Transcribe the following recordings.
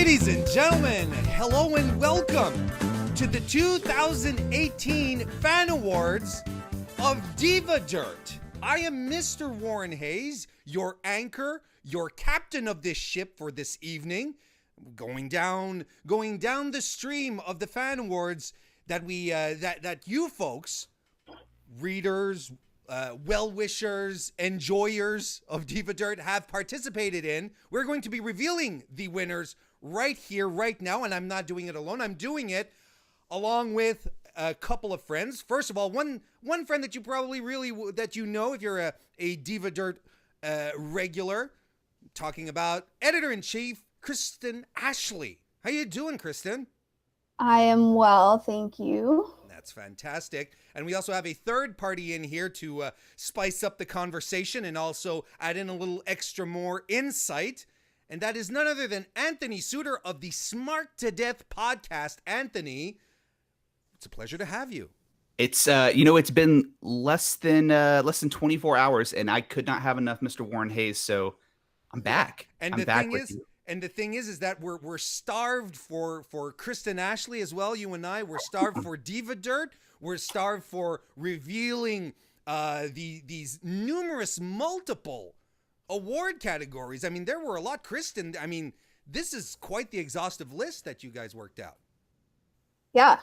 Ladies and gentlemen, hello and welcome to the 2018 Fan Awards of Diva Dirt. I am Mr. Warren Hayes, your anchor, your captain of this ship for this evening, going down the stream of the Fan Awards that we that you folks, readers, well-wishers, enjoyers of Diva Dirt have participated in. We're going to be revealing the winners right here, right now, and I'm not doing it alone. I'm doing it along with a couple of friends. First of all, one friend that you probably that you know if you're a Diva Dirt regular, talking about Editor-in-Chief Kristen Ashley. How you doing, Kristen? I am well, thank you. That's fantastic. And we also have a third party in here to spice up the conversation and also add in a little extra more insight. And that is none other than Anthony Suter of the Smart to Death podcast. Anthony, it's a pleasure to have you. It's it's been less than 24 hours, and I could not have enough Mr. Warren Hayes, so I'm back. And I'm the back thing with is, you. and the thing is that we're starved for Kristen Ashley as well. You and I, we're starved for Diva Dirt. We're starved for revealing these numerous multiple award categories. I mean, there were a lot, Kristen. I mean, this is quite the exhaustive list that you guys worked out. Yeah.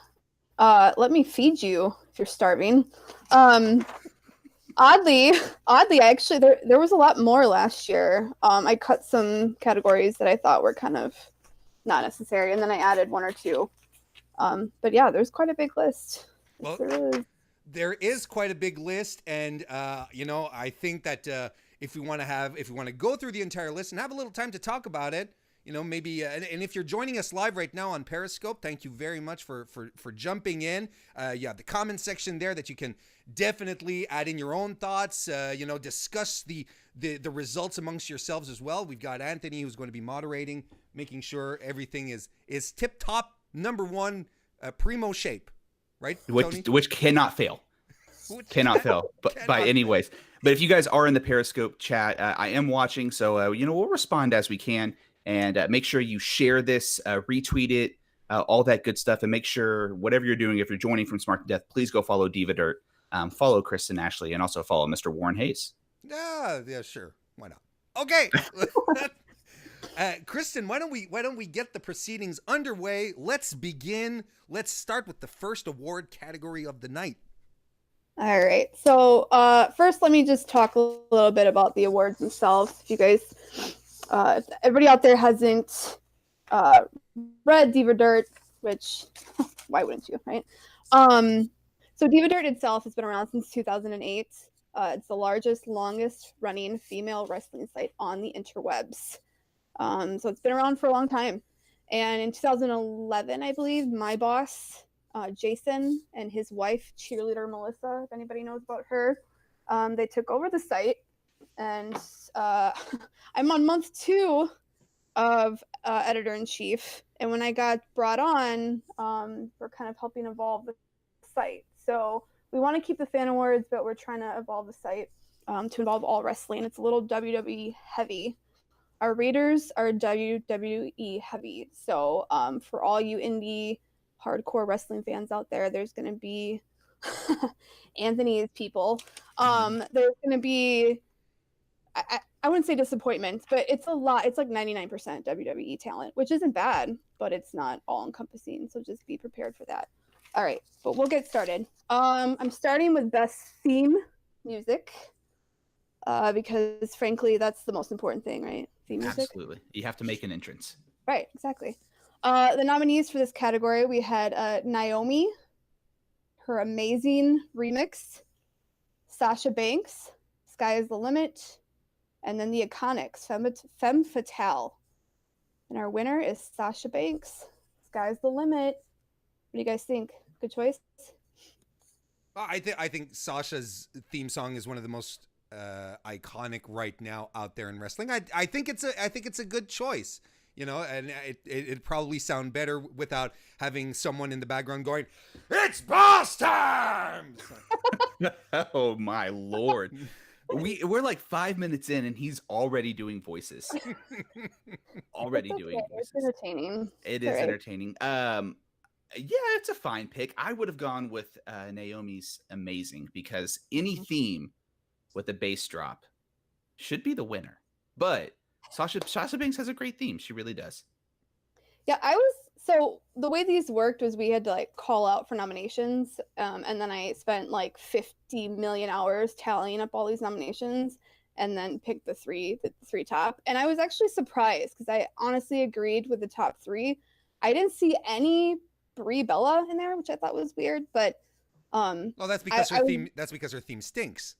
Let me feed you if you're starving. Oddly, actually, there was a lot more last year. I cut some categories that I thought were kind of not necessary, and then I added one or two. But yeah, there's quite a big list. Well, yes, there is quite a big list, and I think that if we want to go through the entire list and have a little time to talk about it, maybe and if you're joining us live right now on Periscope, thank you very much for jumping in. You have the comment section there that you can definitely add in your own thoughts, discuss the results amongst yourselves as well. We've got Anthony who's going to be moderating, making sure everything is tip top, number one, primo shape, right? Which cannot fail. Cannot fail, but by any ways. But if you guys are in the Periscope chat, I am watching, so we'll respond as we can. And make sure you share this, retweet it, all that good stuff. And make sure whatever you're doing, if you're joining from Smart to Death, please go follow Diva Dirt, follow Kristen Ashley, and also follow Mr. Warren Hayes. Yeah, sure. Why not? Okay. Kristen, why don't we get the proceedings underway? Let's begin. Let's start with the first award category of the night. All right. So first, let me just talk a little bit about the awards themselves. If you guys... if everybody out there hasn't read Diva Dirt, which why wouldn't you, right? So Diva Dirt itself has been around since 2008. It's the largest, longest running female wrestling site on the interwebs. So it's been around for a long time. And in 2011, I believe, my boss, Jason, and his wife, cheerleader Melissa, if anybody knows about her, they took over the site. And I'm on month 2 of Editor-in-Chief. And when I got brought on, we're kind of helping evolve the site. So we want to keep the fan awards, but we're trying to evolve the site to involve all wrestling. It's a little WWE heavy. Our readers are WWE heavy. So for all you indie hardcore wrestling fans out there, there's going to be Anthony's people. There's going to be... I wouldn't say disappointment, but it's a lot. It's like 99% WWE talent, which isn't bad, but it's not all encompassing. So just be prepared for that. All right, but we'll get started. I'm starting with best theme music because frankly, that's the most important thing, right? Theme music. Absolutely. You have to make an entrance. Right, exactly. The nominees for this category, we had Naomi, her amazing remix, Sasha Banks, Sky is the Limit, and then the Iconics, Femme Fatale. And our winner is Sasha Banks. Sky's the limit. What do you guys think? Good choice? I think Sasha's theme song is one of the most iconic right now out there in wrestling. I think it's a good choice. And it'd probably sound better without having someone in the background going, "It's boss time!" Oh my Lord. We're like 5 minutes in, and he's already doing voices. Already It's doing okay. It's voices. entertaining. It It's is all right. entertaining. Yeah, it's a fine pick. I would have gone with Naomi's Amazing because any theme with a bass drop should be the winner. But Sasha Banks has a great theme. She really does. Yeah, so the way these worked was we had to like call out for nominations, and then I spent like 50 million hours tallying up all these nominations, and then picked the three top. And I was actually surprised because I honestly agreed with the top three. I didn't see any Brie Bella in there, which I thought was weird, but Well, that's because her theme. That's because her theme stinks.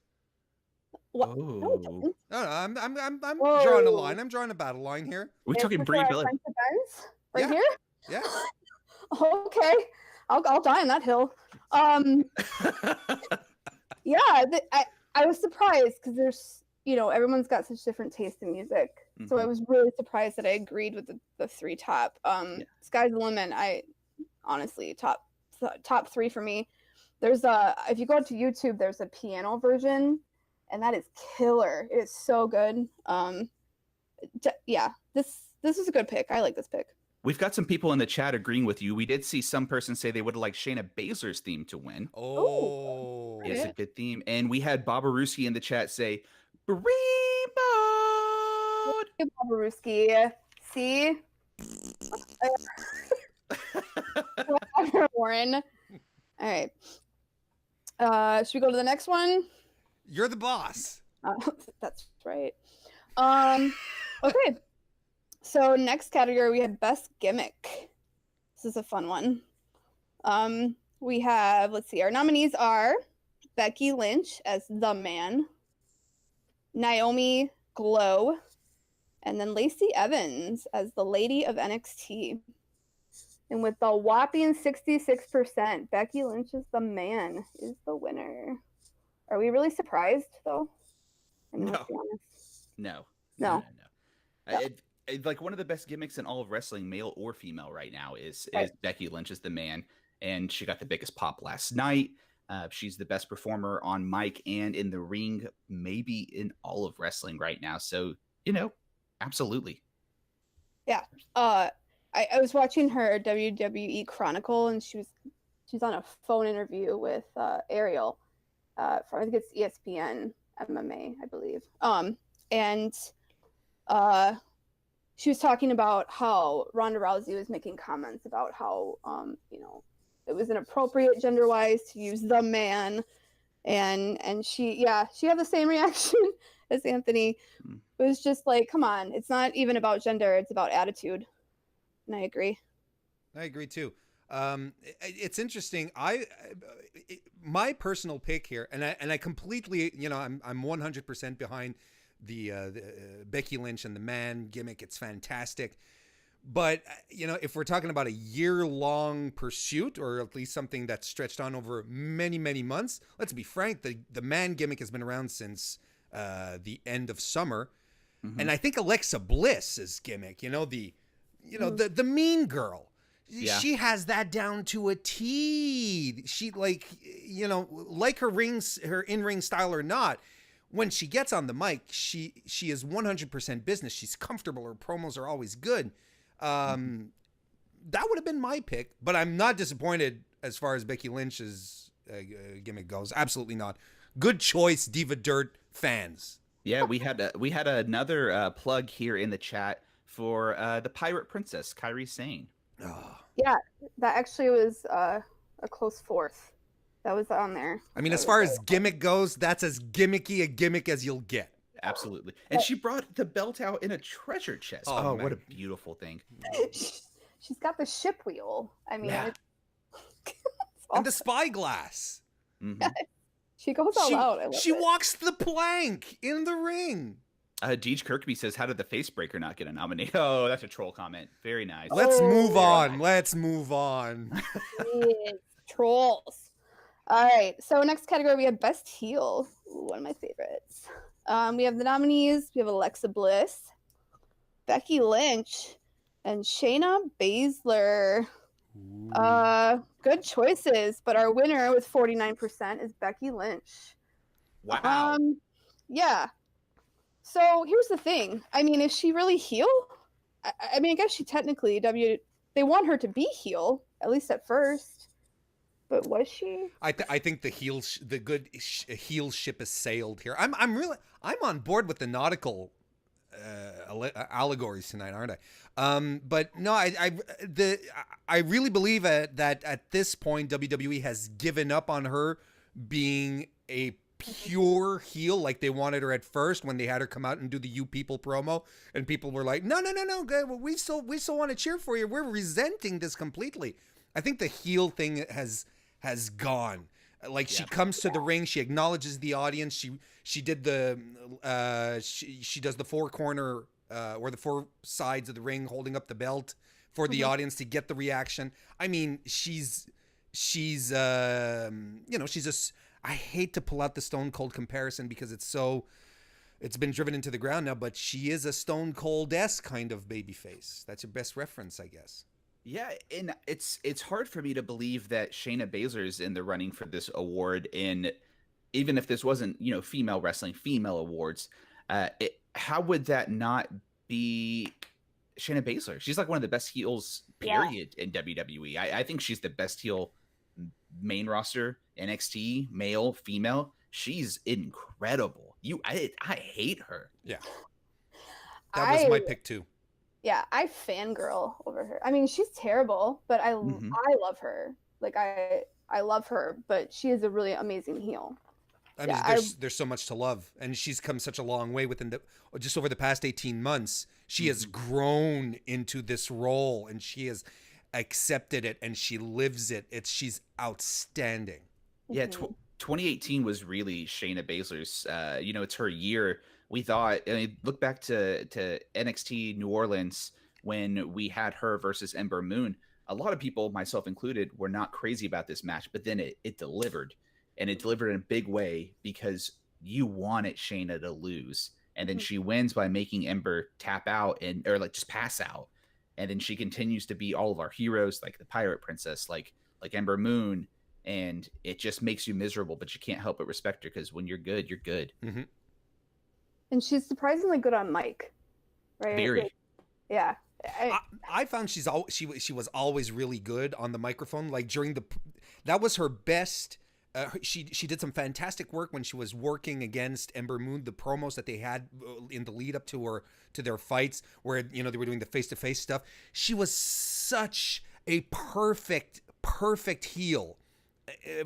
What? No, it doesn't. No, I'm Whoa. drawing a line. I'm drawing a battle line here. We're talking It's Brie for Bella. Friends to Benz right Yeah. here. Yeah. Okay, I'll die on that hill. Yeah, I was surprised because there's everyone's got such different taste in music, so I was really surprised that I agreed with the three top. Sky's the limit. I honestly top three for me. There's if you go to YouTube, there's a piano version, and that is killer. It is so good. Yeah, this is a good pick. I like this pick. We've got some people in the chat agreeing with you. We did see some person say they would have liked Shayna Baszler's theme to win. Oh, It's a good theme. And we had Babaruski in the chat say, Brie mode. Hey, Babaruski. See? Warren. All right. Should we go to the next one? you're the boss. That's right. Okay. So next category, we have best gimmick. This is a fun one. We have, let's see, our nominees are Becky Lynch as the man, Naomi Glow, and then Lacey Evans as the Lady of NXT. And with the whopping 66%, Becky Lynch is the man is the winner. Are we really surprised, though? I mean, let's be honest. No. No. Like one of the best gimmicks in all of wrestling, male or female, right now is Right. Becky Lynch is the man, and she got the biggest pop last night. She's the best performer on mic and in the ring, maybe in all of wrestling right now. So absolutely. Yeah. I was watching her WWE Chronicle, and she's on a phone interview with Ariel. I think it's ESPN MMA, I believe. And she was talking about how Ronda Rousey was making comments about how it was inappropriate gender-wise to use the man, and she had the same reaction as Anthony. It was just like, come on, it's not even about gender, it's about attitude. And I agree. I agree too. It's interesting. My personal pick here, and I completely, I'm 100% behind the Becky Lynch and the man gimmick. It's fantastic. But if we're talking about a year-long pursuit, or at least something that's stretched on over many, many months, let's be frank, the man gimmick has been around since the end of summer. And I think Alexa Bliss's gimmick, the mean girl. Yeah. She has that down to a T. She like her in-ring style or not, when she gets on the mic, she is 100% business. She's comfortable. Her promos are always good. That would have been my pick, but I'm not disappointed as far as Becky Lynch's gimmick goes. Absolutely not. Good choice, Diva Dirt fans. Yeah, we had another plug here in the chat for the Pirate Princess, Kairi Sane. Oh. Yeah, that actually was a close fourth. That was on there. I mean, as far as gimmick goes, that's as gimmicky a gimmick as you'll get. Absolutely. And she brought the belt out in a treasure chest. Oh, what a beautiful thing. She's got the ship wheel. I mean, yeah. And the spyglass. Mm-hmm. She goes all out. She walks the plank in the ring. Deej Kirkby says, how did the Facebreaker not get a nominee? Oh, that's a troll comment. Very nice. Let's move on. Let's move on. Trolls. All right. So next category, we have Best Heel. Ooh, one of my favorites. We have the nominees. We have Alexa Bliss, Becky Lynch, and Shayna Baszler. Good choices, but our winner with 49% is Becky Lynch. Wow. Yeah. So here's the thing. I mean, is she really heel? I mean, I guess she technically they want her to be heel, at least at first. But was she? I think the heel ship has sailed here. I'm on board with the nautical allegories tonight, aren't I? But no, I really believe that at this point WWE has given up on her being a pure heel like they wanted her at first when they had her come out and do the "You People" promo, and people were like, no, we still want to cheer for you. We're resenting this completely. I think the heel thing has gone. Like she comes to the ring, she acknowledges the audience. She did the she does the four corner or the four sides of the ring, holding up the belt for the audience to get the reaction. I mean, she's she's just. I hate to pull out the Stone Cold comparison because it's been driven into the ground now, but she is a Stone Cold-esque kind of babyface. That's your best reference, I guess. Yeah, and it's hard for me to believe that Shayna Baszler's in the running for this award. And even if this wasn't, female wrestling, female awards, how would that not be Shayna Baszler? She's like one of the best heels, period, in WWE. I think she's the best heel main roster, NXT, male, female. She's incredible. I hate her. Yeah. That was my pick too. Yeah, I fangirl over her. I mean, she's terrible, but I love her. Like I love her, but she is a really amazing heel. I mean, there's so much to love, and she's come such a long way just over the past 18 months. She has grown into this role, and she has accepted it, and she lives it. She's outstanding. Yeah, 2018 was really Shayna Baszler's. It's her year. We thought, look back to NXT New Orleans when we had her versus Ember Moon. A lot of people, myself included, were not crazy about this match, but then it delivered, and it delivered in a big way because you wanted Shayna to lose, and then she wins by making Ember tap out or just pass out, and then she continues to be all of our heroes, like the Pirate Princess, like Ember Moon, and it just makes you miserable, but you can't help but respect her because when you're good, you're good. Mm-hmm. And she's surprisingly good on mic, right? Very. Yeah. I found she was always really good on the microphone. Like that was her best. She did some fantastic work when she was working against Ember Moon. The promos that they had in the lead up to their fights, where they were doing the face to face stuff. She was such a perfect heel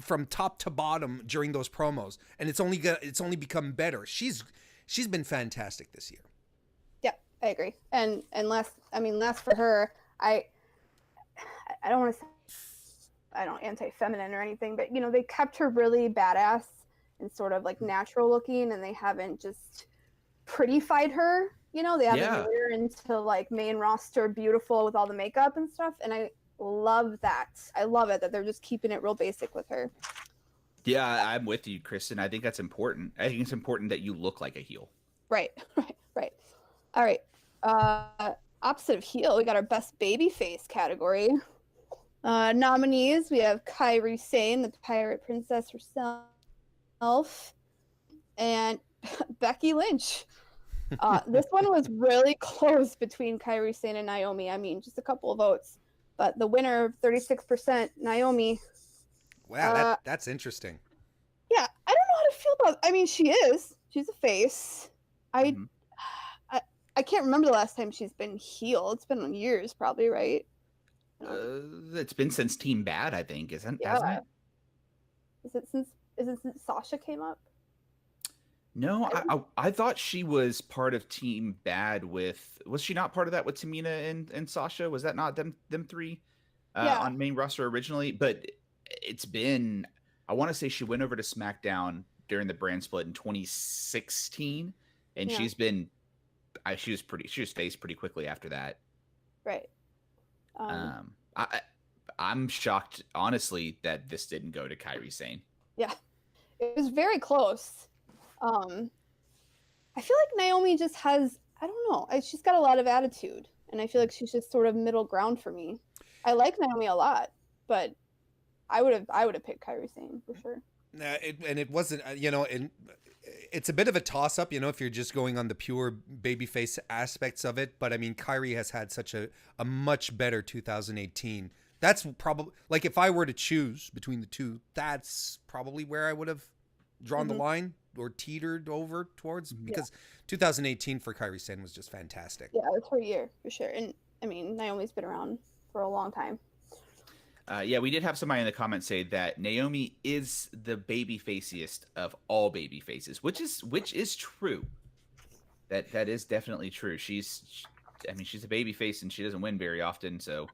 from top to bottom during those promos, and it's only become better. She's been fantastic this year. Yeah, I agree. And last for her, I don't want to say anti-feminine or anything, but they kept her really badass and sort of like natural looking, and they haven't just prettified her. They haven't made her into like main roster beautiful with all the makeup and stuff. And I love that. I love it that they're just keeping it real basic with her. Yeah, I'm with you, Kristen. I think that's important. I think it's important that you look like a heel. Right. All right. Opposite of heel, we got our best baby face category. Nominees, we have Kairi Sane, the Pirate Princess herself, and Becky Lynch. This one was really close between Kairi Sane and Naomi. I mean, just a couple of votes. But the winner, 36%, Naomi. Wow, that's interesting. Yeah, I don't know how to feel about. I mean, she's a face. I can't remember the last time she's been heel. It's been years, probably, right? It's been since Team Bad, I think, hasn't it? Is it since Sasha came up? No, I thought she was part of Team Bad was she not part of that with Tamina and Sasha? Was that not them three on main roster originally? But it's been, I want to say she went over to SmackDown during the brand split in 2016, and she was faced pretty quickly after that. Right. I'm shocked, honestly, that this didn't go to Kairi Sane. Yeah, it was very close. I feel like Naomi just has, I don't know, she's got a lot of attitude, and I feel like she's just sort of middle ground for me. I like Naomi a lot, but I would have picked Kairi Sane for sure. And it wasn't, and it's a bit of a toss up, if you're just going on the pure babyface aspects of it. But I mean, Kyrie has had such a much better 2018. That's probably, like, if I were to choose between the two, that's probably where I would have drawn the line or teetered over towards, because 2018 for Kyrie Sane was just fantastic. Yeah, it's her year for sure. And I mean, Naomi's been around for a long time. We did have somebody in the comments say that Naomi is the baby faciest of all baby faces, which is true. That is definitely true. She's a baby face and she doesn't win very often, so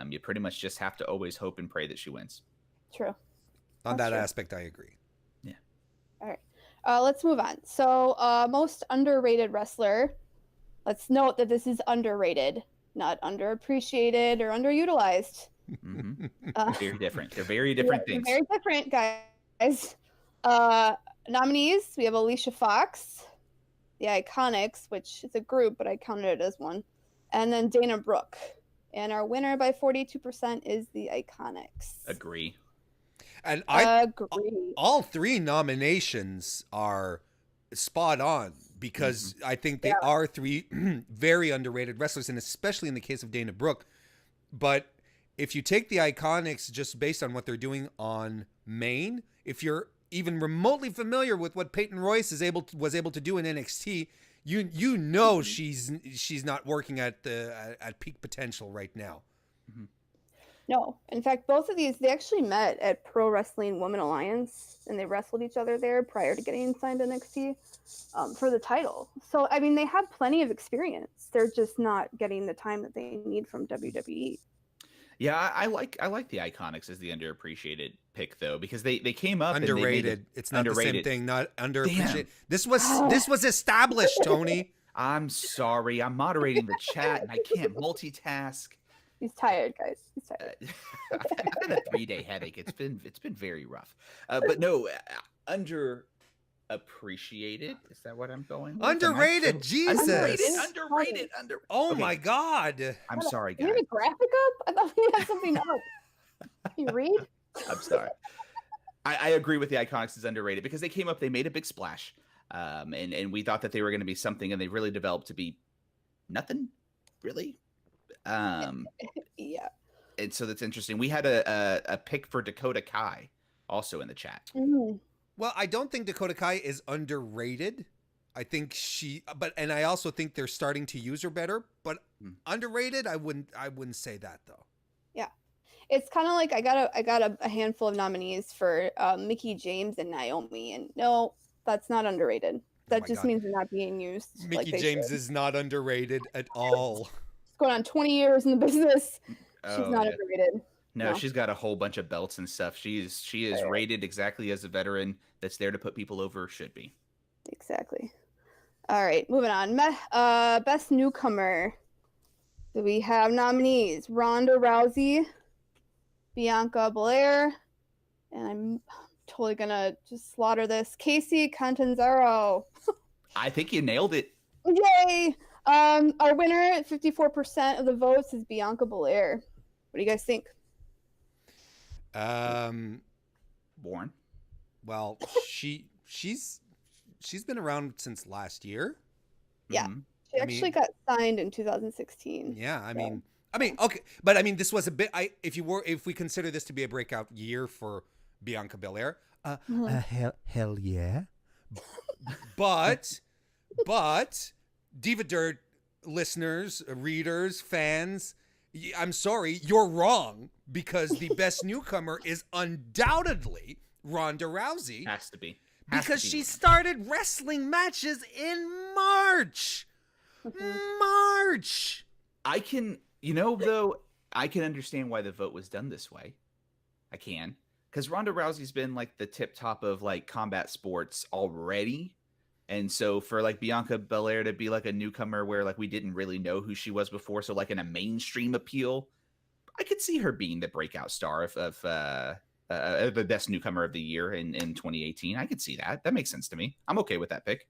you pretty much just have to always hope and pray that she wins. True. On that aspect, I agree. Yeah. All right. Let's move on. So, most underrated wrestler. Let's note that this is underrated, not underappreciated or underutilized. Very different. They're very different things. Very different, guys. Nominees, we have Alicia Fox, the Iconics, which is a group, but I counted it as one, and then Dana Brooke. And our winner by 42% is the Iconics. Agree. And agree. All three nominations are spot on, because I think they are three very underrated wrestlers, and especially in the case of Dana Brooke. But if you take the Iconics just based on what they're doing on Maine, if you're even remotely familiar with what Peyton Royce was able to do in NXT, you know she's not working at peak potential right now. No, in fact, both of these, they actually met at Pro Wrestling Women Alliance, and they wrestled each other there prior to getting signed to NXT for the title. So I mean, they have plenty of experience. They're just not getting the time that they need from WWE. Yeah, I like the Iconics as the underappreciated pick, though, because they came up underrated. It's not underrated. The same thing. Not underappreciated. This was established, Tony. I'm sorry. I'm moderating the chat and I can't multitask. He's tired, guys. He's tired. I've had a 3-day headache. It's been very rough. But no, underappreciated. Is that what I'm going with? Underrated. Jesus. Underrated. Oh my God. I'm sorry, guys. You have a graphic up? I thought we had something up. Can you read? I'm sorry. I agree with the Iconics is underrated because they came up, they made a big splash, and we thought that they were going to be something, and they really developed to be nothing, really. Yeah. And so that's interesting. We had a pick for Dakota Kai also in the chat. Well, I don't think Dakota Kai is underrated. I think and I also think they're starting to use her better, but underrated, I wouldn't say that though. Yeah. It's kind of like I got a handful of nominees for Mickie James and Naomi, and no, that's not underrated. That just means they're not being used. Mickie James is not underrated at all. She's going on 20 years in the business. She's not underrated. No, she's got a whole bunch of belts and stuff. She is rated exactly as a veteran that's there to put people over should be. Exactly. All right, moving on. Best newcomer. Do we have nominees? Ronda Rousey, Bianca Belair, and I'm totally gonna just slaughter this. Casey Catanzaro. I think you nailed it. Yay! Our winner at 54% of the votes is Bianca Belair. What do you guys think? Born. Well, she's been around since last year. Yeah. She actually got signed in 2016. Yeah, I mean, okay, but I mean, this was a bit. If we consider this to be a breakout year for Bianca Belair, hell yeah. But Diva Dirt listeners, readers, fans, I'm sorry, you're wrong, because the best newcomer is undoubtedly Ronda Rousey. Has to be. Because she started wrestling matches in March. March. I can understand why the vote was done this way. I can. Because Ronda Rousey's been like the tip top of like combat sports already. And so for like Bianca Belair to be like a newcomer where like we didn't really know who she was before, so like in a mainstream appeal, I could see her being the breakout star of the best newcomer of the year in 2018. I could see that. That makes sense to me. I'm okay with that pick.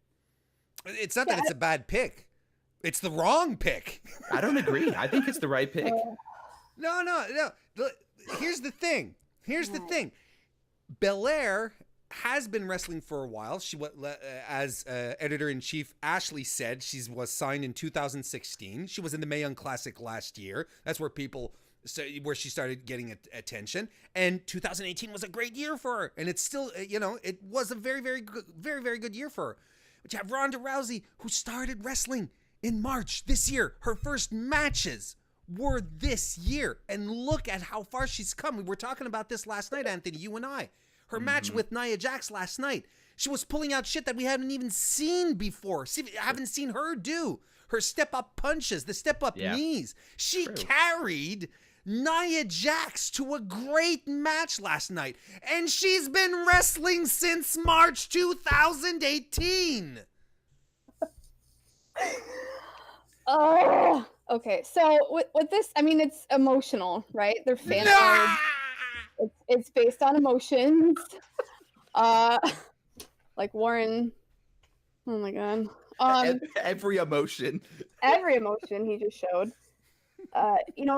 It's not that it's a bad pick. It's the wrong pick. I don't agree. I think it's the right pick. No. Here's the thing. Belair has been wrestling for a while. She as editor-in-chief Ashley said, she was signed in 2016. She was in the Mae Young Classic last year. That's where where she started getting attention. And 2018 was a great year for her. And it's still, it was a very, very good, very, very good year for her. But you have Ronda Rousey, who started wrestling in March this year. Her first matches were this year. And look at how far she's come. We were talking about this last night, Anthony, you and I. Her match with Nia Jax last night. She was pulling out shit that we hadn't even seen before. I haven't seen her do. Her step-up punches, the step-up knees. She carried Nia Jax to a great match last night. And she's been wrestling since March 2018. Oh, okay. So with this, I mean, it's emotional, right? They're fan cards. It's based on emotions. Like Warren. Oh my god. Every emotion. Every emotion he just showed.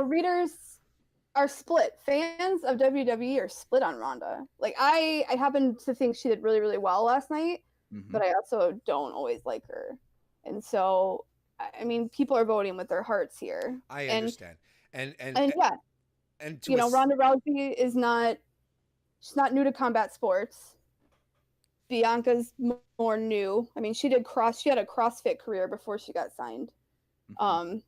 Readers are split. Fans of WWE are split on Ronda. Like I happen to think she did really, really well last night, but I also don't always like her. And so, I mean, people are voting with their hearts here. I understand. And yeah. And Ronda Rousey she's not new to combat sports. Bianca's more new. I mean, she had a CrossFit career before she got signed. I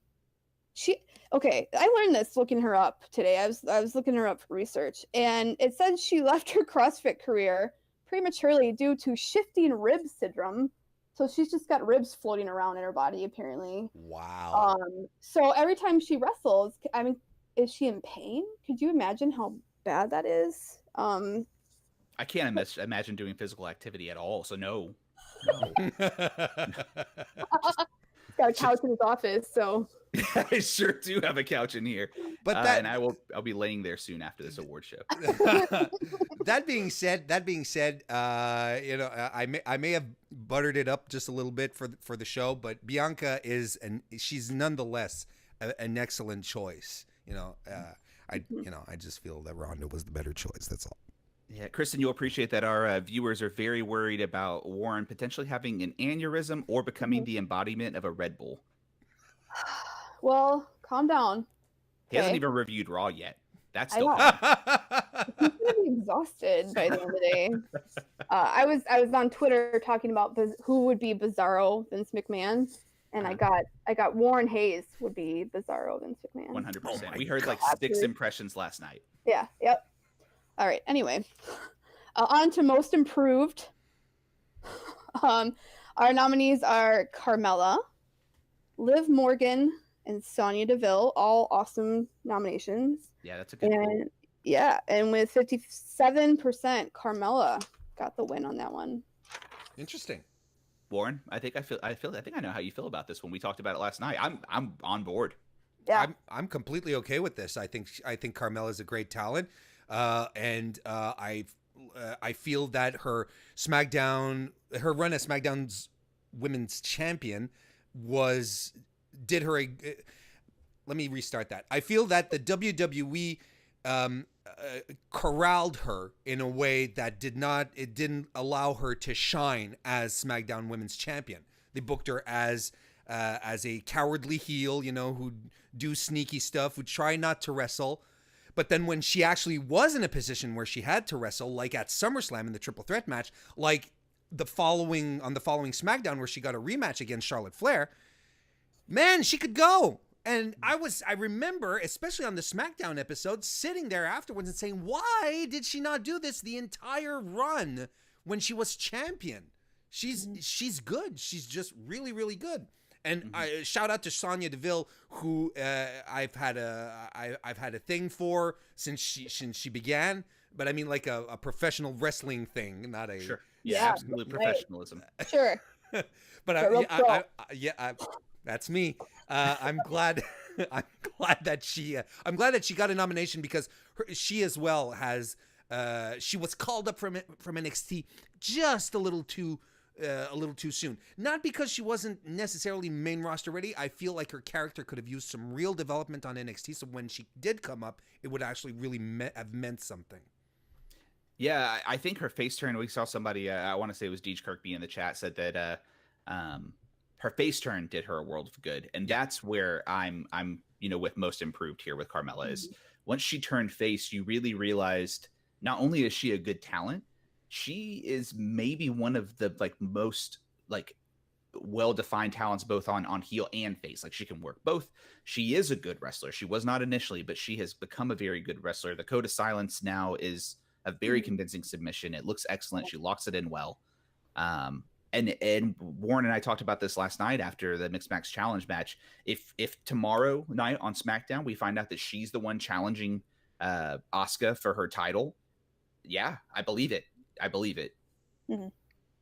learned this looking her up today. I was looking her up for research, and it said she left her CrossFit career prematurely due to shifting rib syndrome. So she's just got ribs floating around in her body, apparently. Wow. So every time she wrestles, I mean, is she in pain? Could you imagine how bad that is? I can't imagine doing physical activity at all. So no. He's got a couch in his office, so I sure do have a couch in here. But and I'll be laying there soon after this award show. That being said, I may have buttered it up just a little bit for the show, but Bianca she's nonetheless an excellent choice. I just feel that Ronda was the better choice. That's all. Yeah, Kristen, you'll appreciate that our viewers are very worried about Warren potentially having an aneurysm or becoming the embodiment of a Red Bull. Well, calm down. He hasn't even reviewed Raw yet. That's still He's gonna be exhausted by the end of the day. I was on Twitter talking about who would be Bizarro Vince McMahon, and I got Warren Hayes would be Bizarro Vince McMahon. 100%. We heard like 6 impressions last night. Yeah. Yep. All right. Anyway, on to most improved. Our nominees are Carmella, Liv Morgan, and Sonya Deville. All awesome nominations. Yeah, that's a good one. Yeah, and with 57%, Carmella got the win on that one. Interesting. Warren, I think I know how you feel about this when we talked about it last night. I'm on board. Yeah. I'm completely okay with this. I think Carmella's a great talent. And I feel that her run as SmackDown's women's champion did her a. Let me restart that. I feel that the WWE corralled her in a way that didn't allow her to shine as SmackDown Women's Champion. They booked her as a cowardly heel, who'd do sneaky stuff, would try not to wrestle. But then when she actually was in a position where she had to wrestle, like at SummerSlam in the Triple Threat match, like on the following SmackDown where she got a rematch against Charlotte Flair, man, she could go. And I remember, especially on the SmackDown episode, sitting there afterwards and saying, why did she not do this the entire run when she was champion? She's good. She's just really, really good. And I shout out to Sonya Deville, who I've had a thing for since she began. But I mean, like a professional wrestling thing, not a sure. Yeah, absolute professionalism. Sure. But that's me. I'm glad. I'm glad that she got a nomination because she as well has. She was called up from NXT just a little too soon. Not because she wasn't necessarily main roster ready. I feel like her character could have used some real development on NXT. So when she did come up, it would actually really have meant something. Yeah, I think her face turn. We saw somebody. I want to say it was Deej Kirkby in the chat said that her face turn did her a world of good, and that's where I'm with most improved here with Carmella is once she turned face, you really realized not only is she a good talent, she is maybe one of the most like well-defined talents both on heel and face. Like she can work both. She is a good wrestler. She was not initially, but she has become a very good wrestler. The Code of Silence now is a very convincing submission. It looks excellent. She locks it in well. And Warren and I talked about this last night after the Mixed Match Challenge match. If tomorrow night on SmackDown we find out that she's the one challenging Asuka for her title, yeah, I believe it. I believe it. And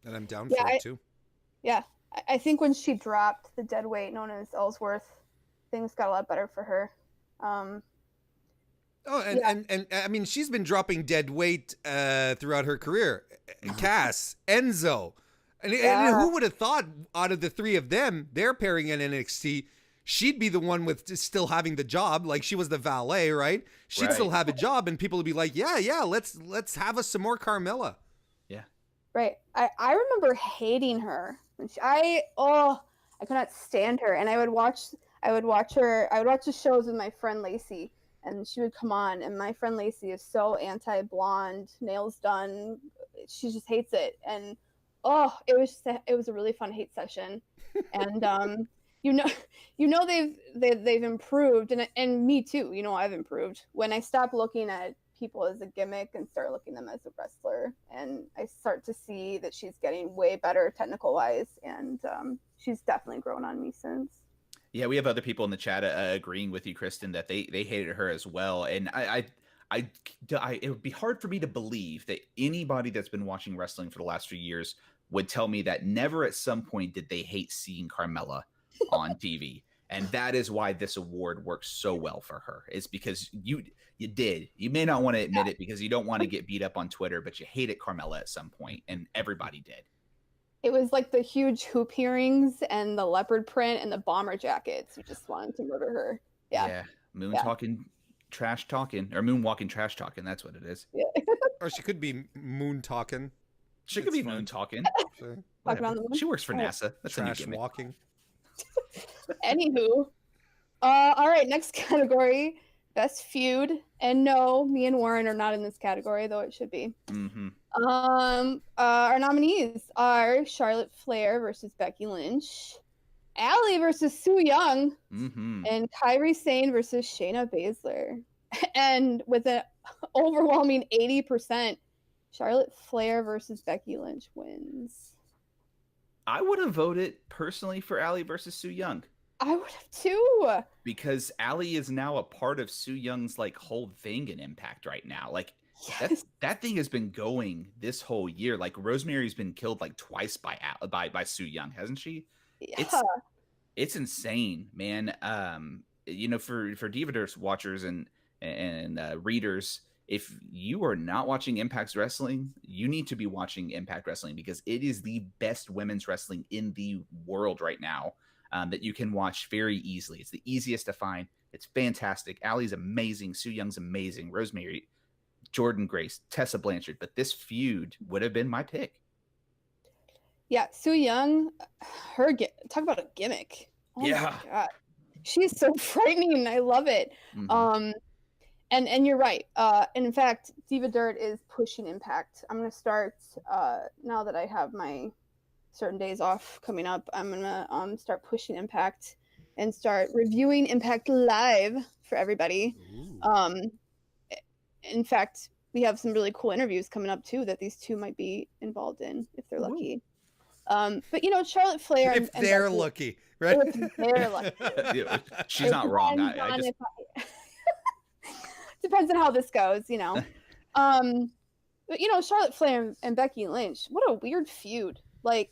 I'm down for it too. Yeah. I think when she dropped the dead weight known as Ellsworth, things got a lot better for her. And I mean, she's been dropping dead weight throughout her career. Cass, Enzo. And who would have thought out of the three of them, they're pairing in NXT, she'd be the one with still having the job. Like she was the valet, right? She'd still have a job and people would be like, yeah, let's have us some more Carmella. Yeah. Right. I remember hating her. I could not stand her. And I would watch the shows with my friend Lacey, and she would come on, and my friend Lacey is so anti-blonde, nails done. She just hates it. And it was a really fun hate session. And they've improved, and me too. I've improved when I stop looking at people as a gimmick and start looking at them as a wrestler, and I start to see that she's getting way better technical wise, and she's definitely grown on me since. Yeah, we have other people in the chat agreeing with you, Kristen, that they hated her as well, and it would be hard for me to believe that anybody that's been watching wrestling for the last few years would tell me that never at some point did they hate seeing Carmella on TV. And that is why this award works so well for her. Is because you did. You may not want to admit it because you don't want to get beat up on Twitter, but you hated Carmella at some point, and everybody did. It was like the huge hoop earrings and the leopard print and the bomber jackets. You just wanted to murder her. Yeah. Moon talking, trash talking, or moonwalking, trash talking. That's what it is. Yeah. Or she could be moon talking. She could be moon talking. Sure. She works for NASA. That's trash walking. Anywho, all right, next category, best feud. And no, me and Warren are not in this category, though it should be. Our nominees are Charlotte Flair versus Becky Lynch, Allie versus Su Yung, and Kairi Sane versus Shayna Baszler. And with an overwhelming 80%, Charlotte Flair versus Becky Lynch wins. I would have voted personally for Allie versus Su Yung. I would have too. Because Allie is now a part of Su Young's whole thing in Impact right now. That thing has been going this whole year. Rosemary's been killed twice by Su Yung, hasn't she? Yeah. It's insane, man. For Diva Dirt watchers and readers, if you are not watching Impact Wrestling, you need to be watching Impact Wrestling because it is the best women's wrestling in the world right now that you can watch very easily. It's the easiest to find. It's fantastic. Allie's amazing. Su Young's amazing. Rosemary, Jordan Grace, Tessa Blanchard. But this feud would have been my pick. Yeah, Su Yung, talk about a gimmick. Oh my God. She's so frightening. I love it. And you're right. And in fact, Diva Dirt is pushing Impact. I'm going to start, now that I have my certain days off coming up, I'm going to start pushing Impact and start reviewing Impact Live for everybody. In fact, we have some really cool interviews coming up, too, that these two might be involved in if they're lucky. But, Charlotte Flair... If they're lucky, right? If they're lucky. She's not wrong. Depends on how this goes, But, Charlotte Flair and Becky Lynch, what a weird feud. The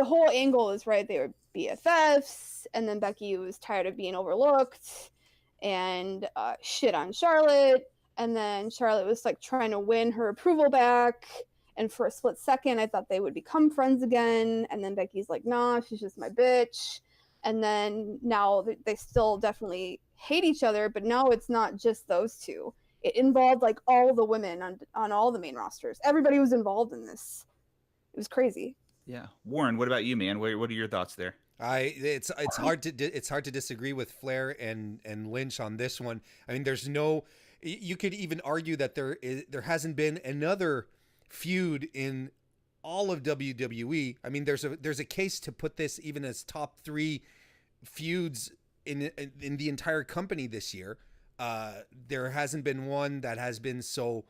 whole angle is right. They were BFFs, and then Becky was tired of being overlooked and shit on Charlotte. And then Charlotte was trying to win her approval back. And for a split second, I thought they would become friends again. And then Becky's like, nah, she's just my bitch. And then now they still definitely hate each other, but now it's not just those two. it involved like all the women on all the main rosters. Everybody was involved in this. It was crazy. Yeah, Warren, what about you, man? What are your thoughts there? It's hard to disagree with Flair and Lynch on this one. I mean, there's no, you could even argue that there hasn't been another feud in all of WWE. I mean, there's a case to put this even as top 3 feuds in the entire company this year. There hasn't been one that has been so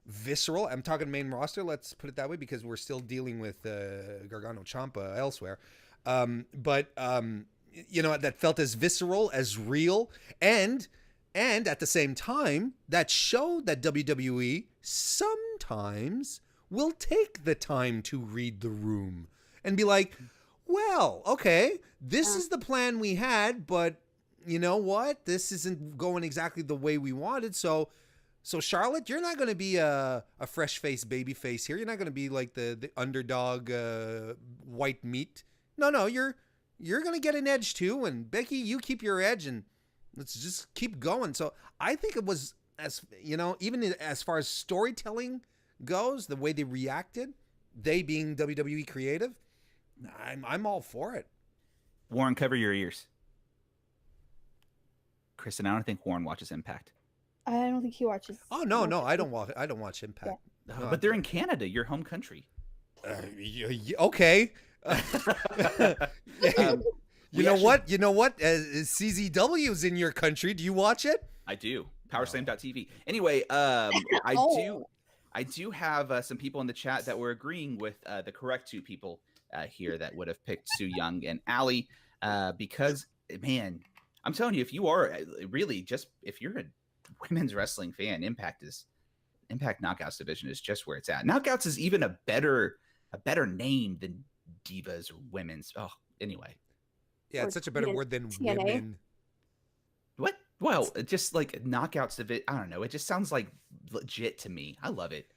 visceral. I'm talking main roster, let's put it that way, because we're still dealing with Gargano Ciampa elsewhere. But that felt as visceral, as real, and at the same time that showed that WWE sometimes will take the time to read the room and be like, well, okay, this is the plan we had, but you know what? This isn't going exactly the way we wanted. So Charlotte, you're not going to be a fresh-faced baby face here. You're not going to be like the underdog white meat. No, you're going to get an edge too. And Becky, you keep your edge and let's just keep going. So I think it was, as even as far as storytelling goes, the way they reacted, they being WWE creative, I'm all for it. Warren, cover your ears. Kristen, I don't think Warren watches Impact. I don't think he watches. Oh no, I don't watch Impact. Yeah. No, but they're in Canada, your home country. Okay. You know what? CZW's in your country. Do you watch it? I do. Powerslam.tv. Anyway, I do have some people in the chat that were agreeing with the correct 2 people here that would have picked Su Yung and Allie because, man, I'm telling you, if you are really if you're a women's wrestling fan, Impact Knockouts division is just where it's at. Knockouts is even a better name than Divas or Women's. Oh, anyway. Yeah, it's such a better word than TNA. women. What? Well, just like Knockouts division. I don't know. It just sounds like legit to me. I love it.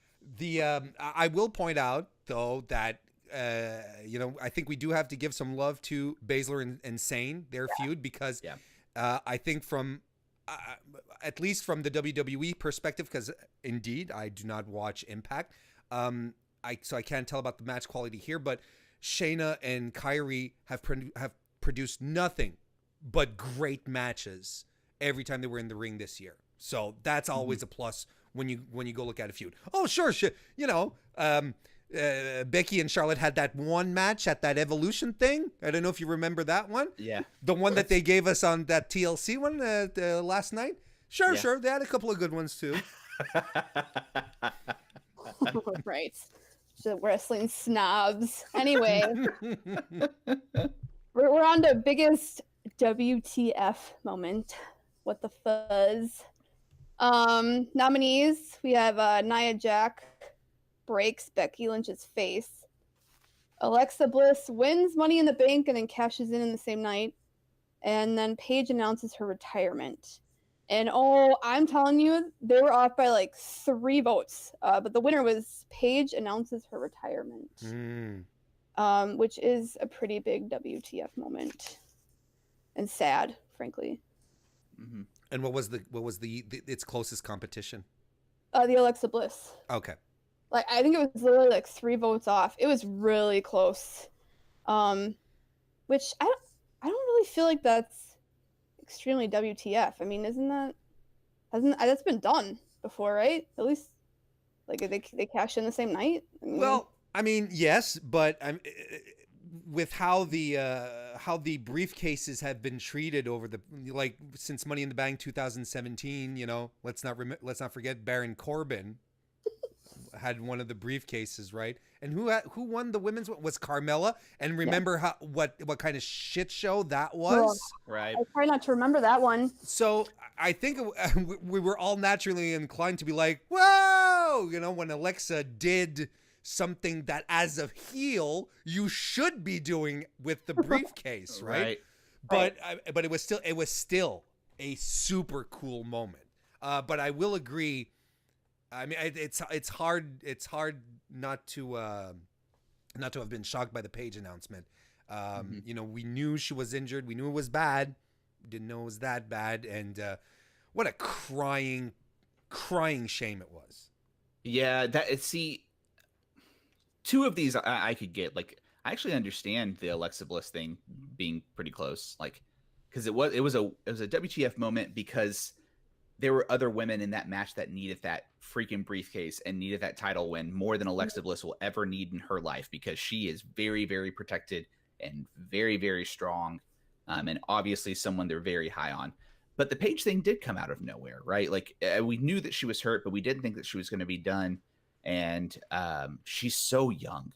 I will point out though that I think we do have to give some love to Baszler and Sane, their feud, because I think from at least from the WWE perspective, because indeed I do not watch Impact, so I can't tell about the match quality here, but Shayna and Kyrie have produced nothing but great matches every time they were in the ring this year. So that's always a plus when you go look at a feud. Oh, sure. Becky and Charlotte had that one match at that Evolution thing. I don't know if you remember that one. Yeah. The one that they gave us on that TLC one last night. Sure. They had a couple of good ones too. Right. The wrestling snobs. Anyway, we're on to biggest WTF moment. What the fuzz? Nominees, we have Nia Jax breaks Becky Lynch's face. Alexa Bliss wins Money in the Bank and then cashes in the same night. And then Paige announces her retirement. And I'm telling you, they were off by like 3 votes. But the winner was Paige announces her retirement. Which is a pretty big WTF moment. And sad, frankly. Mm-hmm. And what was its closest competition? The Alexa Bliss. Okay. Like, I think it was literally like 3 votes off. It was really close. Which I don't really feel like that's extremely WTF. I mean, that's been done before, right? At least like they cash in the same night. I mean, Well, I mean, yes, but with how the briefcases have been treated over since Money in the Bank 2017, let's not forget Baron Corbin had one of the briefcases, right? And who won the women's one? Was Carmella? And remember what kind of shit show that was? Right. I try not to remember that one. So I think we were all naturally inclined to be like, whoa, when Alexa did something that as a heel you should be doing with the briefcase, right? But it was still a super cool moment. But I will agree. I mean, it's hard not to have been shocked by the Paige announcement. We knew she was injured. We knew it was bad. Didn't know it was that bad. And what a crying crying shame it was. Yeah, see, two of these I could get. Like, I actually understand the Alexa Bliss thing being pretty close, like, because it was a WTF moment because there were other women in that match that needed that freaking briefcase and needed that title win more than Alexa Bliss will ever need in her life, because she is very, very protected and very, very strong, and obviously someone they're very high on. But the Paige thing did come out of nowhere, right? Like, we knew that she was hurt, but we didn't think that she was going to be done. And she's so young.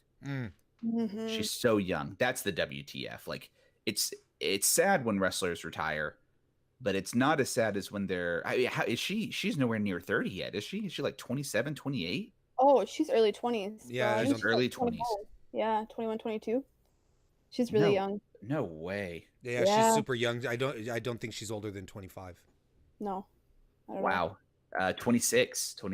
She's so young. That's the WTF. Like, it's sad when wrestlers retire, but it's not as sad as when they're. How is she? She's nowhere near 30 yet, is she? Is she like 27, 28? Oh, she's early 20s. Yeah, she's early 20s. Yeah, 21, 22. She's really young. No way. Yeah, she's super young. I don't think she's older than 25. No. I don't Wow. 26. Oh,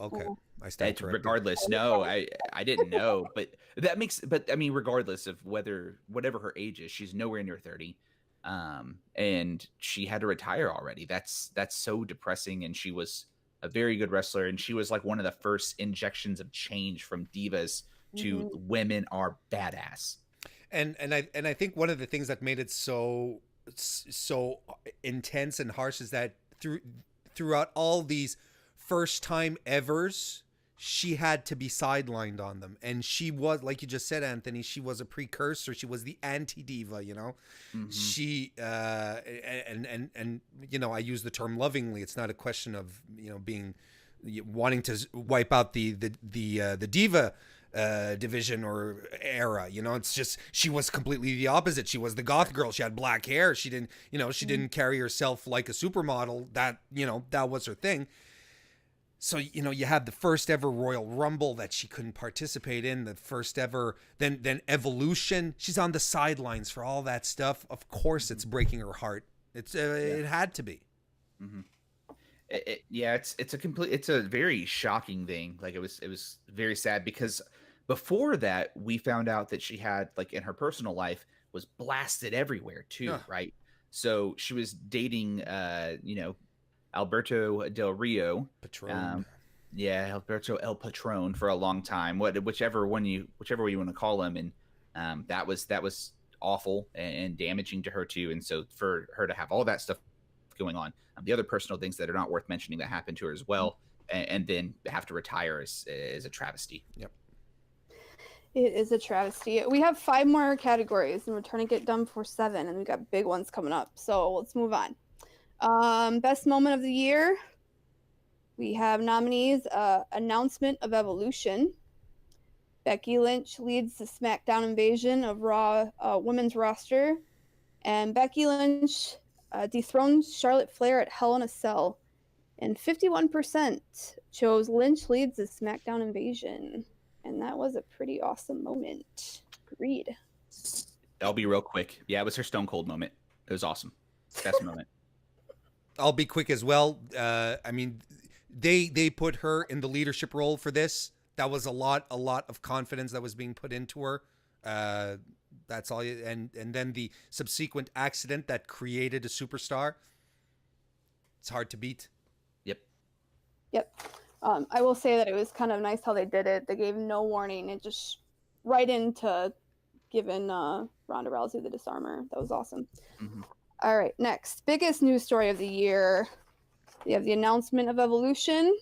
okay. Oh. I stand corrected. Regardless, no, I didn't know, but I mean, regardless of whatever her age is, she's nowhere near 30. And she had to retire already. That's so depressing. And she was a very good wrestler, and she was like one of the first injections of change from divas to women are badass. And I think one of the things that made it so intense and harsh is that throughout all these first time evers, she had to be sidelined on them. And she was, like you just said, Anthony, she was a precursor. She was the anti-diva, you know. She and you know, I use the term lovingly. It's not a question of, you know, wanting to wipe out the diva division or era, you know. It's just, she was completely the opposite. She was the goth girl. She had black hair. She didn't, you know, she didn't carry herself like a supermodel. That, you know, that was her thing. So, you know, you had the first ever Royal Rumble that she couldn't participate in, the first ever, then Evolution. She's on the sidelines for all that stuff. Of course, it's breaking her heart. It had to be. It's a very shocking thing. Like, it was very sad, because before that, we found out that she had, like, in her personal life, was blasted everywhere too, right? So she was dating, you know, Alberto Del Rio. Patron. Alberto El Patron for a long time. Whichever way you want to call him. And that was awful and damaging to her too. And so for her to have all that stuff going on, the other personal things that are not worth mentioning that happened to her as well, and then have to retire is a travesty. Yep. It is a travesty. We have 5 more categories, and we're trying to get done for 7, and we got big ones coming up. So let's move on. Best moment of the year. We have nominees: announcement of Evolution. Becky Lynch leads the SmackDown invasion of Raw women's roster, and Becky Lynch dethrones Charlotte Flair at Hell in a Cell. And 51% chose Lynch leads the SmackDown invasion, and that was a pretty awesome moment. Agreed. I'll be real quick. Yeah, it was her Stone Cold moment. It was awesome. Best moment. I'll be quick as well. I mean, they put her in the leadership role for this. That was a lot of confidence that was being put into her. That's all. And then the subsequent accident that created a superstar. It's hard to beat. Yep. I will say that it was kind of nice how they did it. They gave no warning. It just right into giving Ronda Rousey the disarmer. That was awesome. All right, next. Biggest news story of the year. We have the announcement of Evolution.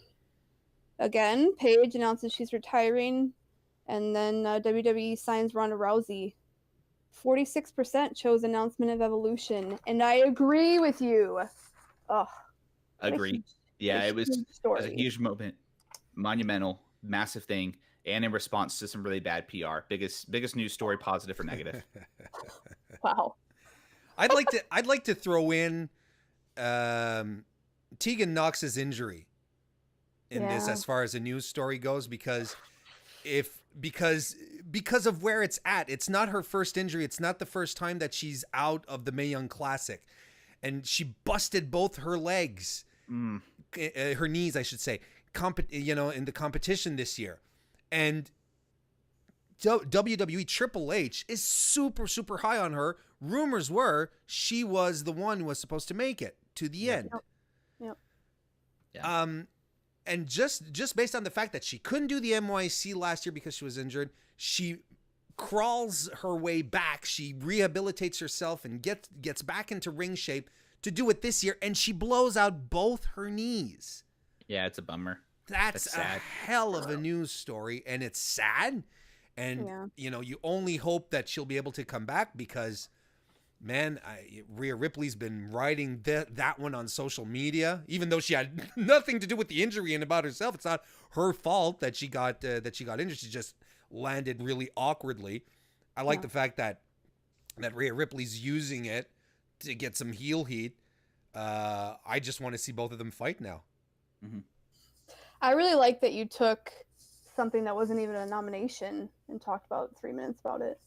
Again, Paige announces she's retiring. And then WWE signs Ronda Rousey. 46% chose announcement of Evolution. And I agree with you. Oh, agree. Yeah, it was a huge moment. Monumental, massive thing. And in response to some really bad PR. Biggest news story, positive or negative. Wow. I'd like to throw in Tegan Knox's injury in this as far as a news story goes, because of where it's at. It's not her first injury. It's not the first time that she's out of the Mae Young Classic, and she busted both her legs, her knees, I should say, in the competition this year, and WWE Triple H is super, super high on her. Rumors were she was the one who was supposed to make it to the end. Yep. Yeah. And just based on the fact that she couldn't do the NYC last year because she was injured, she crawls her way back. She rehabilitates herself and gets back into ring shape to do it this year, and she blows out both her knees. Yeah, it's a bummer. That's a sad. hell of a news story, and it's sad. And you only hope that she'll be able to come back because, man, Rhea Ripley's been riding that one on social media, even though she had nothing to do with the injury and about herself. It's not her fault that she got injured. She just landed really awkwardly. I like the fact that Rhea Ripley's using it to get some heel heat. I just want to see both of them fight now. Mm-hmm. I really like that you took something that wasn't even a nomination and talked about 3 minutes about it.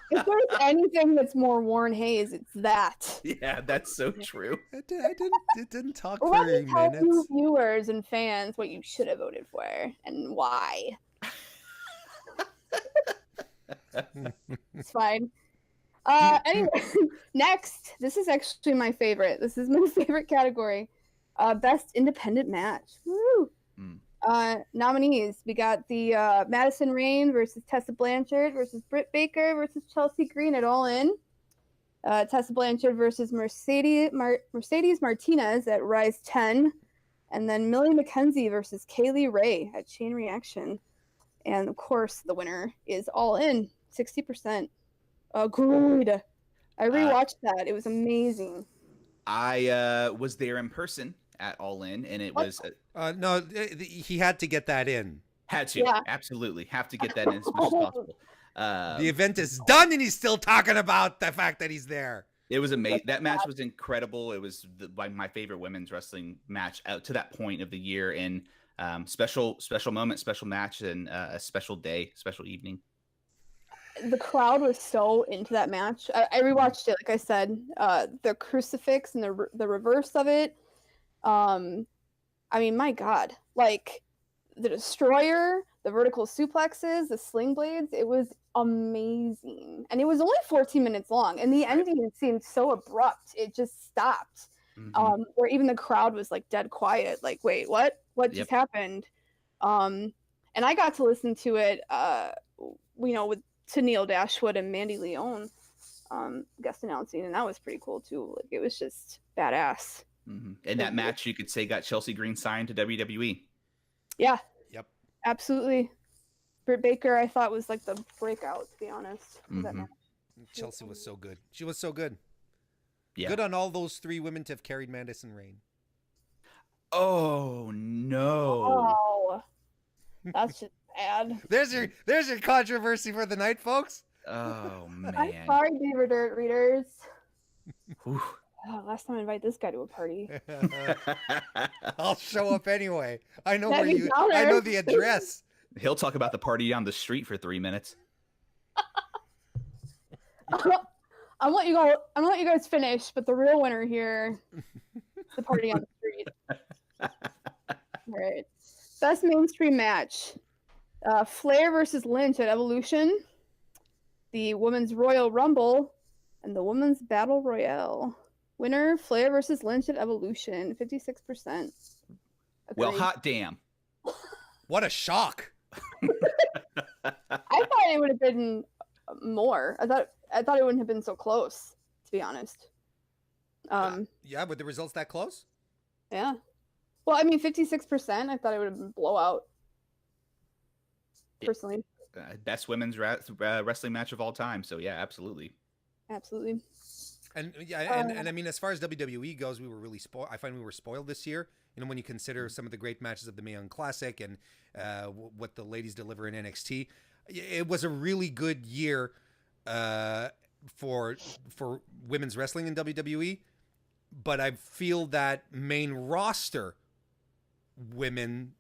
If there's anything that's more Warren Hayes, it's that. Yeah, that's so true. It didn't talk Well, let 30 me tell minutes. you viewers and fans what you should have voted for and why. It's fine. Anyway, next, this is actually my favorite. This is my favorite category. Best independent match. Woo! Nominees. We got the Madison Rayne versus Tessa Blanchard versus Britt Baker versus Chelsea Green at All In. Tessa Blanchard versus Mercedes Martinez at Rise 10. And then Millie McKenzie versus Kaylee Ray at Chain Reaction. And of course, the winner is All In, 60%. Good. I rewatched that. It was amazing. I was there in person at All In, and it was No, he had to get that in. had to absolutely have to get that in as much as possible. The event is done, and he's still talking about the fact that he's there. It was amazing. That match was incredible. It was my favorite women's wrestling match out to that point of the year, and special moment, special match, and a special day, special evening. The crowd was so into that match. I rewatched it, like I said. The crucifix and the reverse of it. I mean, my God, like the destroyer, the vertical suplexes, the sling blades. It was amazing, and it was only 14 minutes long. And the ending seemed so abrupt; it just stopped. Where even the crowd was like dead quiet. Like, wait, what? What just happened? And I got to listen to it. To Neil Dashwood and Mandy Leone guest announcing, and that was pretty cool too. Like, it was just badass. And that match, you could say, got Chelsea Green signed to WWE. Yeah. Yep. Absolutely. Britt Baker, I thought, was like the breakout, to be honest. That match. Chelsea was so good. She was so good. Yeah. Good on all those three women to have carried Madison Rayne. Oh no! Oh, that's just bad. There's your controversy for the night, folks. Oh man! I'm sorry, Diva Dirt readers. Last time I invited this guy to a party. I'll show up anyway. I know That'd be better. I know the address. He'll talk about the party down the street for 3 minutes. I'm gonna let you guys finish, but the real winner here is the party on the street. All right. Best mainstream match. Flair versus Lynch at Evolution. The Women's Royal Rumble. And the Women's Battle Royale. Winner, Flair versus Lynch at Evolution. 56%. Well, hot damn. What a shock. I thought it would have been more. I thought it wouldn't have been so close, to be honest. Yeah, with the results that close? Yeah. Well, I mean, 56%. I thought it would have been blowout. Personally. Best women's wrestling match of all time. So yeah, absolutely. Absolutely. And and I mean, as far as WWE goes, we were really spoiled. I find we were spoiled this year. You know, when you consider some of the great matches of the Mae Young Classic and what the ladies deliver in NXT, it was a really good year for women's wrestling in WWE. But I feel that main roster women's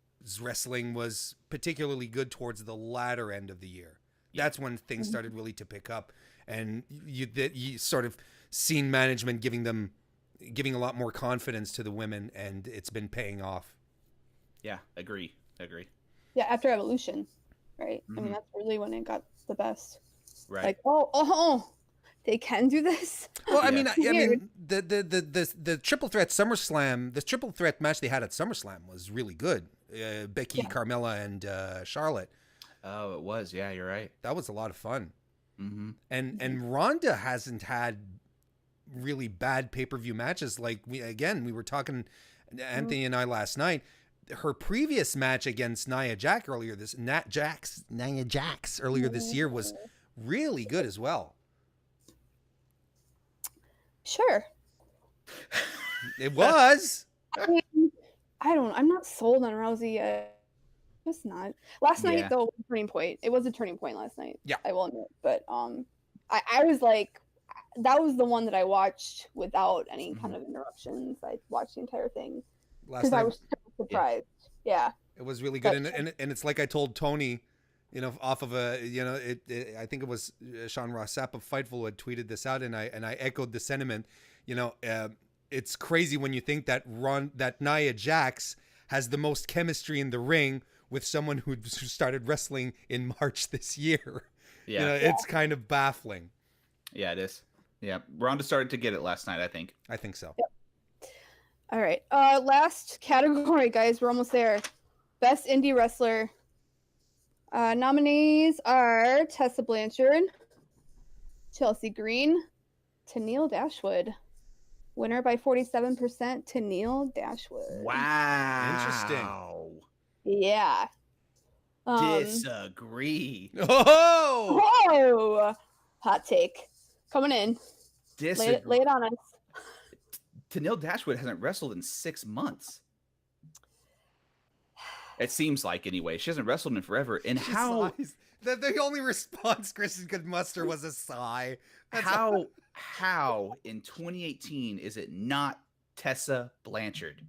wrestling was particularly good towards the latter end of the year. That's when things started really to pick up, and you sort of seen management giving a lot more confidence to the women, and it's been paying off. Yeah, agree. Yeah, after Evolution, right? I mean, that's really when it got the best. Right. Like, oh, they can do this. Well, I Yeah. mean, Weird. the triple threat SummerSlam, the triple threat match they had at SummerSlam was really good. Becky, Yeah. Carmella, and Charlotte. Oh, it was. Yeah, you're right. That was a lot of fun. Mm-hmm. And Ronda hasn't had really bad pay-per-view matches. Like we were talking, Anthony and I last night. Her previous match against Nia Jax earlier this year was really good as well. Sure. It was. I mean, I'm not sold on Rousey yet. Just not. Last night Yeah. though, was a turning point. It was a turning point last night. Yeah. I will admit. But I was like, that was the one that I watched without any kind of interruptions. I watched the entire thing Last because I night was so surprised. Yeah. it was really good, and it's like I told Tony, off of I think it was Sean Rossap of Fightful who had tweeted this out, and I echoed the sentiment. It's crazy when you think that Nia Jax has the most chemistry in the ring with someone who started wrestling in March this year. Yeah. It's kind of baffling. Yeah, it is. Yeah, Ronda started to get it last night, I think. I think so. Yep. All right. Last category, guys. We're almost there. Best indie wrestler. Nominees are Tessa Blanchard, Chelsea Green, Tennille Dashwood. Winner by 47%, Tennille Dashwood. Wow. Interesting. Yeah. Disagree. Oh, Whoa! Hot take. Coming in. Disagree. Lay it on us. Tennille Dashwood hasn't wrestled in 6 months. It seems like, anyway. She hasn't wrestled in forever. And how the only response Kristen could muster was a sigh. How in 2018 is it not Tessa Blanchard?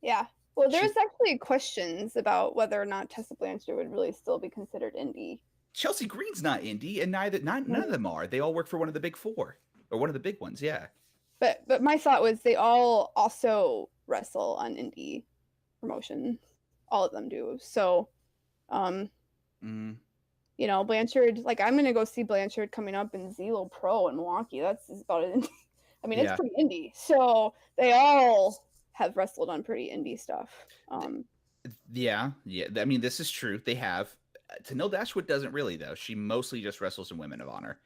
Yeah. Well, there's actually questions about whether or not Tessa Blanchard would really still be considered indie. Chelsea Green's not indie, and none of them are. They all work for one of the big four, or one of the big ones. Yeah. But my thought was they all also wrestle on indie promotion. All of them do. So, Blanchard. Like I'm gonna go see Blanchard coming up in Zelo Pro in Milwaukee. That's about it. I mean, it's pretty indie. So they all have wrestled on pretty indie stuff. Yeah. I mean, this is true. They have. Tennille Dashwood doesn't really, though. She mostly just wrestles in Women of Honor.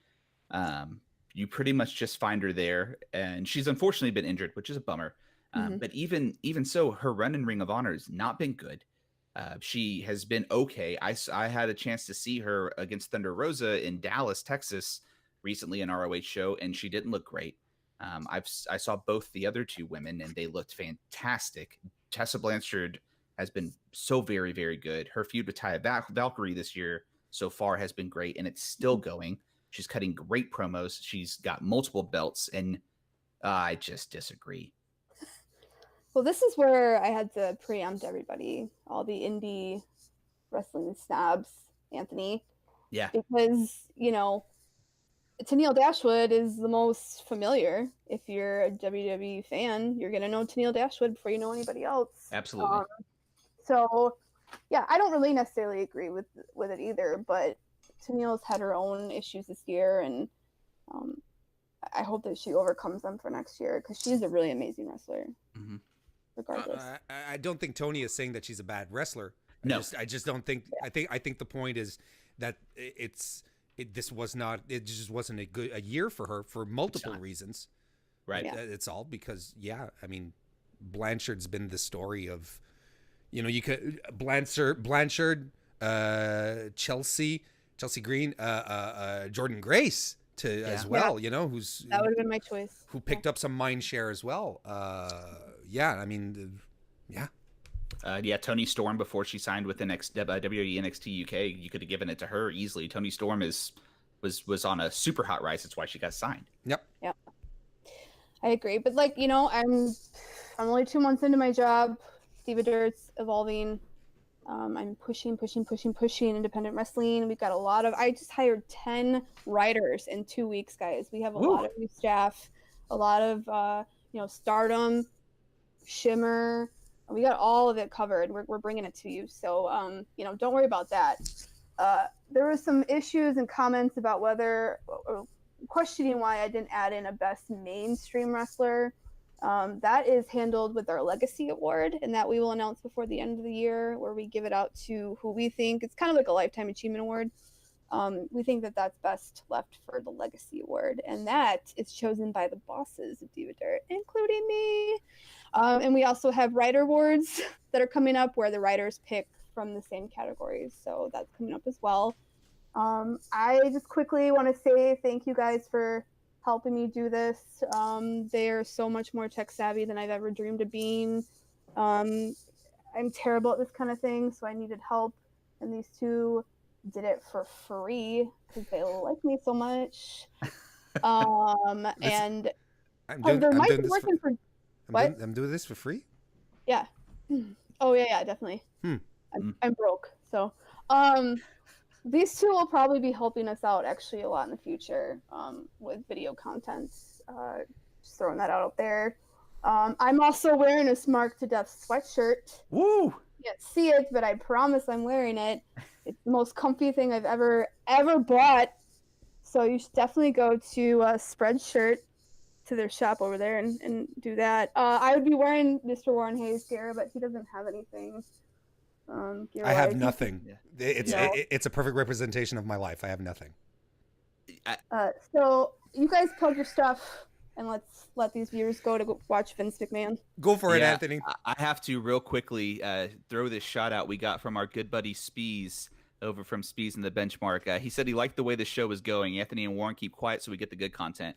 You pretty much just find her there, and she's unfortunately been injured, which is a bummer. But even so, her run in Ring of Honor has not been good. She has been okay. I had a chance to see her against Thunder Rosa in Dallas, Texas, recently, an ROH show, and she didn't look great. I saw both the other two women, and they looked fantastic. Tessa Blanchard has been so very, very good. Her feud with Taya Valkyrie this year so far has been great, and it's still going. She's cutting great promos. She's got multiple belts, and I just disagree. Well, this is where I had to preempt everybody, all the indie wrestling snobs, Anthony. Yeah. Because, Tennille Dashwood is the most familiar. If you're a WWE fan, you're going to know Tennille Dashwood before you know anybody else. Absolutely. So, yeah, I don't really necessarily agree with it either, but Tennille's had her own issues this year, and I hope that she overcomes them for next year because she's a really amazing wrestler. Mm-hmm. Regardless, I don't think Tony is saying that she's a bad wrestler. No, I just don't think. Yeah. I think the point is that it just wasn't a year for her for multiple reasons. Right. Yeah. It's all because I mean, Blanchard's been the story of, you could Blanchard, Chelsea Green, Jordan Grace as well. Who's that would have been my choice. Who picked up some mind share as well. I mean, Toni Storm before she signed with WWE NXT UK. You could have given it to her easily. Toni Storm was on a super hot rise. That's why she got signed. Yep. I agree, but I'm only 2 months into my job. Diva Dirt's evolving. I'm pushing independent wrestling. We've got I just hired 10 writers in 2 weeks, guys. We have a lot of new staff, a lot of Stardom, Shimmer. We got all of it covered. We're bringing it to you. So, don't worry about that. There were some issues and comments about whether questioning why I didn't add in a best mainstream wrestler, that is handled with our Legacy Award, and that we will announce before the end of the year, where we give it out to who we think, it's kind of like a Lifetime Achievement Award. We think that that's best left for the Legacy Award, and that is chosen by the bosses of Diva Dirt, including me. And we also have writer awards that are coming up, where the writers pick from the same categories, so that's coming up as well. I just quickly want to say thank you guys for helping me do this. They are so much more tech savvy than I've ever dreamed of being. I'm terrible at this kind of thing, so I needed help, and these two did it for free because they like me so much. And I'm they're doing this working for what? I'm doing this for free? Yeah. Oh yeah, definitely. I'm broke, so these two will probably be helping us out actually a lot in the future with video content. Just throwing that out there. I'm also wearing a Smart to Death sweatshirt. Woo! You can't see it, but I promise I'm wearing it. It's the most comfy thing I've ever bought. So you should definitely go to Spreadshirt, to their shop over there, and do that. I would be wearing Mr. Warren Hayes gear, but he doesn't have anything. I have nothing. Yeah. It's a perfect representation of my life. I have nothing. So you guys plug your stuff, and let's let these viewers go watch Vince McMahon. Go for it, Anthony. I have to real quickly throw this shout out we got from our good buddy Spees over from Spees and the Benchmark. He said he liked the way the show was going. Anthony and Warren keep quiet so we get the good content.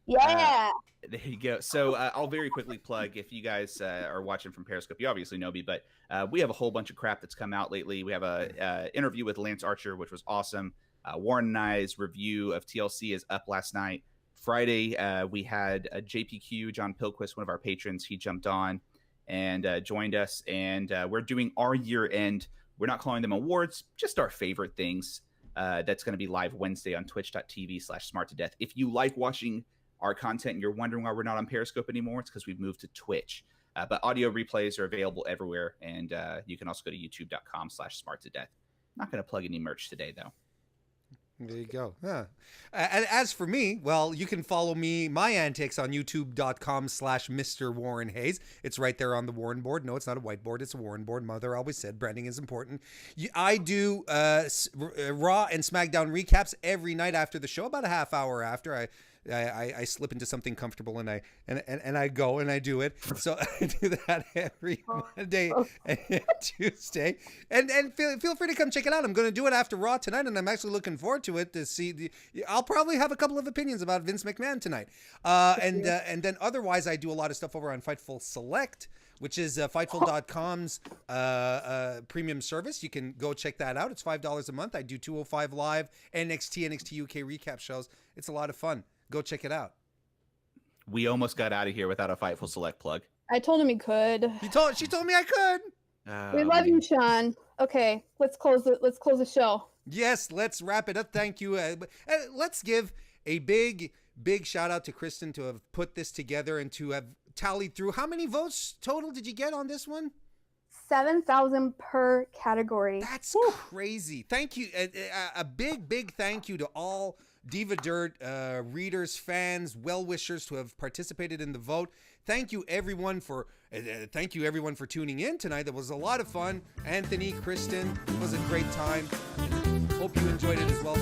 Yeah. There you go. So I'll very quickly plug, if you guys are watching from Periscope, you obviously know me, but we have a whole bunch of crap that's come out lately. We have a interview with Lance Archer, which was awesome. Warren and I's review of TLC is up last night. Friday, we had JPQ, John Pilquist, one of our patrons. He jumped on and joined us, and we're doing our year-end. We're not calling them awards, just our favorite things. That's going to be live Wednesday on twitch.tv/smarttodeath. If you like watching our content and you're wondering why we're not on Periscope anymore, it's because we've moved to Twitch. But audio replays are available everywhere, and you can also go to youtube.com/smarttodeath. Not going to plug any merch today, though. There you go. And as for me, well, you can follow my antics on youtube.com/Mr. Warren Hayes. It's right there on the Warren board. No, it's not a whiteboard. It's a Warren board. Mother always said branding is important. I do Raw and SmackDown recaps every night after the show, about a half hour after. I slip into something comfortable and I go and I do it. So I do that every Monday and Tuesday. And feel free to come check it out. I'm going to do it after Raw tonight, and I'm actually looking forward to it to see. I'll probably have a couple of opinions about Vince McMahon tonight. And then otherwise, I do a lot of stuff over on Fightful Select, which is Fightful.com's premium service. You can go check that out. It's $5 a month. I do 205 Live, NXT UK recap shows. It's a lot of fun. Go check it out. We almost got out of here without a Fightful Select plug. I told him he could. She told me I could. We love you, Sean. Okay, let's close the show. Yes, let's wrap it up. Thank you. Let's give a big shout out to Kristen to have put this together and to have tallied through. How many votes total did you get on this one? 7,000 per category. That's crazy. Thank you. A big thank you to all Diva Dirt readers, fans, well-wishers to have participated in the vote. Thank you everyone for tuning in tonight. That was a lot of fun. Anthony, Kristen, it was a great time. Hope you enjoyed it as well.